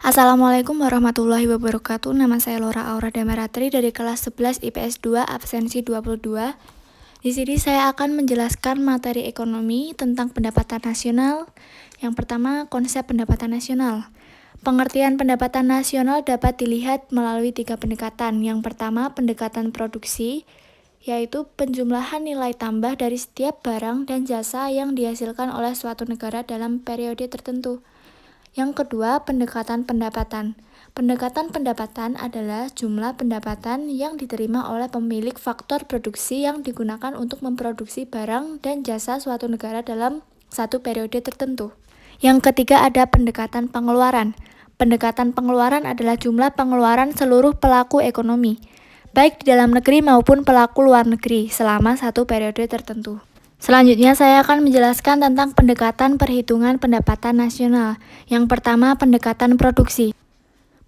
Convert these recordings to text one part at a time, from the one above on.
Assalamualaikum warahmatullahi wabarakatuh. Nama saya Laura Aura Damaratri dari kelas 11 IPS 2 absensi 22. Di sini saya akan menjelaskan materi ekonomi tentang pendapatan nasional. Yang pertama, konsep pendapatan nasional. Pengertian pendapatan nasional dapat dilihat melalui 3 pendekatan. Yang pertama, pendekatan produksi, yaitu penjumlahan nilai tambah dari setiap barang dan jasa yang dihasilkan oleh suatu negara dalam periode tertentu. Yang kedua, pendekatan pendapatan. Pendekatan pendapatan adalah jumlah pendapatan yang diterima oleh pemilik faktor produksi yang digunakan untuk memproduksi barang dan jasa suatu negara dalam satu periode tertentu. Yang ketiga, ada pendekatan pengeluaran. Pendekatan pengeluaran adalah jumlah pengeluaran seluruh pelaku ekonomi, baik di dalam negeri maupun pelaku luar negeri selama satu periode tertentu. Selanjutnya saya akan menjelaskan tentang pendekatan perhitungan pendapatan nasional. Yang pertama, pendekatan produksi.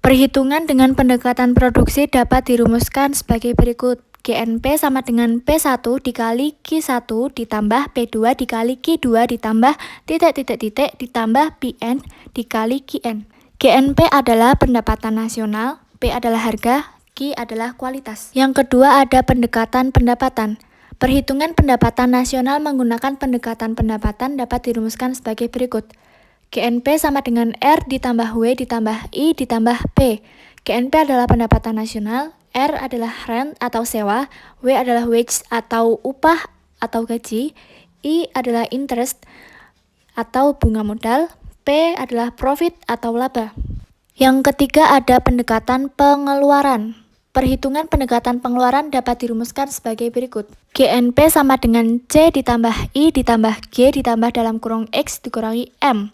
Perhitungan dengan pendekatan produksi dapat dirumuskan sebagai berikut. GNP sama dengan P1 dikali Q1 ditambah P2 dikali Q2 ditambah titik-titik-titik ditambah PN dikali QN. GNP adalah pendapatan nasional, P adalah harga, Q adalah kualitas. Yang kedua, ada pendekatan pendapatan. Perhitungan pendapatan nasional menggunakan pendekatan pendapatan dapat dirumuskan sebagai berikut. GNP sama dengan R ditambah W ditambah I ditambah P. GNP adalah pendapatan nasional, R adalah rent atau sewa, W adalah wage atau upah atau gaji, I adalah interest atau bunga modal, P adalah profit atau laba. Yang ketiga, ada pendekatan pengeluaran. Perhitungan pendekatan pengeluaran dapat dirumuskan sebagai berikut. GNP sama dengan C ditambah I ditambah G ditambah dalam kurung X dikurangi M.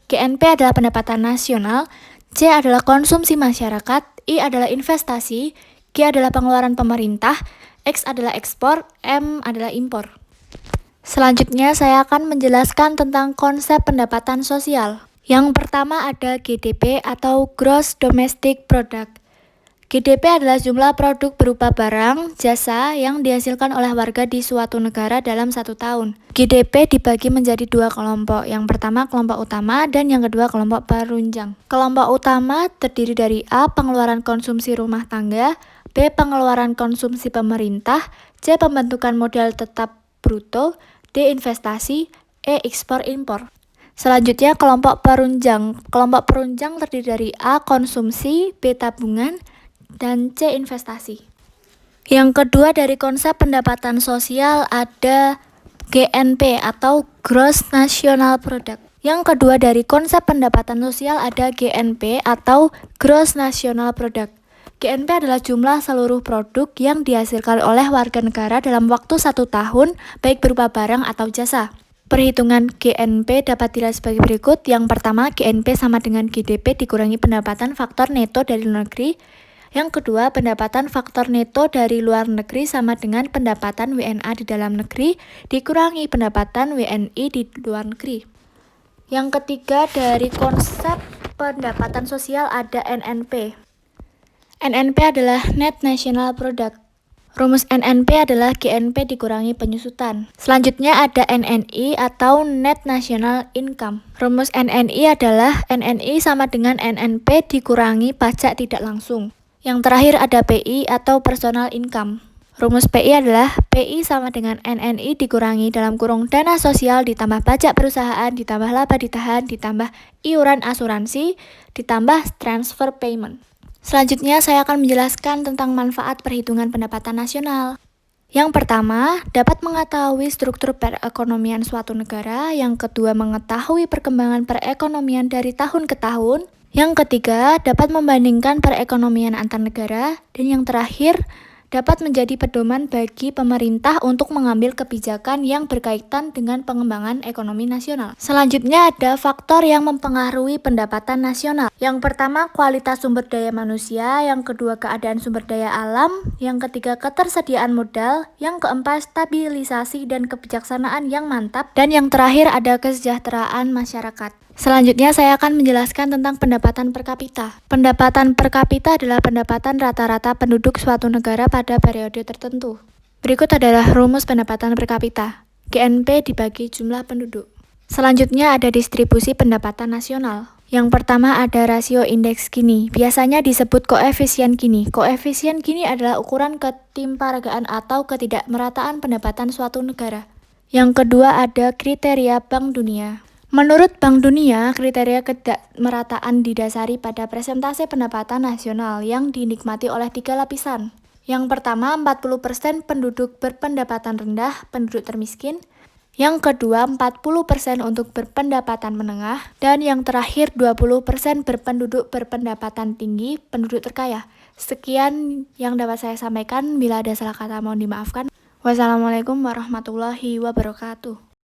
GNP adalah pendapatan nasional, C adalah konsumsi masyarakat, I adalah investasi, G adalah pengeluaran pemerintah, X adalah ekspor, M adalah impor. Selanjutnya saya akan menjelaskan tentang konsep pendapatan sosial. Yang pertama ada GDP atau Gross Domestic Product. GDP adalah jumlah produk berupa barang, jasa yang dihasilkan oleh warga di suatu negara dalam satu tahun. GDP dibagi menjadi dua kelompok. Yang pertama kelompok utama dan yang kedua kelompok penunjang. Kelompok utama terdiri dari A. Pengeluaran konsumsi rumah tangga, B. Pengeluaran konsumsi pemerintah, C. Pembentukan modal tetap bruto, D. Investasi, E. Ekspor impor. Selanjutnya kelompok penunjang. Kelompok penunjang terdiri dari A. Konsumsi, B. Tabungan, dan C. Investasi. Yang kedua dari konsep pendapatan sosial ada GNP atau Gross National Product. Yang kedua dari konsep pendapatan sosial ada GNP atau Gross National Product. GNP adalah jumlah seluruh produk yang dihasilkan oleh warga negara dalam waktu 1 tahun, baik berupa barang atau jasa. Perhitungan GNP dapat dilihat sebagai berikut. Yang pertama, GNP sama dengan GDP dikurangi pendapatan faktor neto dari luar negeri. Yang kedua, pendapatan faktor neto dari luar negeri sama dengan pendapatan WNA di dalam negeri dikurangi pendapatan WNI di luar negeri. Yang ketiga, dari konsep pendapatan sosial ada NNP. NNP adalah Net National Product. Rumus NNP adalah GNP dikurangi penyusutan. Selanjutnya ada NNI atau Net National Income. Rumus NNI adalah NNI sama dengan NNP dikurangi pajak tidak langsung. Yang terakhir ada PI atau Personal Income. Rumus PI adalah PI sama dengan NNI dikurangi dalam kurung dana sosial ditambah pajak perusahaan ditambah laba ditahan ditambah iuran asuransi ditambah transfer payment. Selanjutnya saya akan menjelaskan tentang manfaat perhitungan pendapatan nasional. Yang pertama, dapat mengetahui struktur perekonomian suatu negara. Yang kedua, mengetahui perkembangan perekonomian dari tahun ke tahun. Yang ketiga, dapat membandingkan perekonomian antar negara. Dan yang terakhir, dapat menjadi pedoman bagi pemerintah untuk mengambil kebijakan yang berkaitan dengan pengembangan ekonomi nasional. Selanjutnya ada faktor yang mempengaruhi pendapatan nasional. Yang pertama, kualitas sumber daya manusia. Yang kedua, keadaan sumber daya alam. Yang ketiga, ketersediaan modal. Yang keempat, stabilisasi dan kebijaksanaan yang mantap. Dan yang terakhir ada kesejahteraan masyarakat. Selanjutnya saya akan menjelaskan tentang pendapatan per kapita. Pendapatan per kapita adalah pendapatan rata-rata penduduk suatu negara pada periode tertentu. Berikut adalah rumus pendapatan per kapita. GNP dibagi jumlah penduduk. Selanjutnya ada distribusi pendapatan nasional. Yang pertama ada rasio indeks Gini. Biasanya disebut koefisien Gini. Koefisien Gini adalah ukuran ketimpangan atau ketidakmerataan pendapatan suatu negara. Yang kedua ada kriteria Bank Dunia. Menurut Bank Dunia, kriteria ketidakmerataan didasari pada persentase pendapatan nasional yang dinikmati oleh 3 lapisan. Yang pertama, 40% penduduk berpendapatan rendah, penduduk termiskin. Yang kedua, 40% untuk berpendapatan menengah. Dan yang terakhir, 20% berpenduduk berpendapatan tinggi, penduduk terkaya. Sekian yang dapat saya sampaikan. Bila ada salah kata mohon dimaafkan. Wassalamualaikum warahmatullahi wabarakatuh.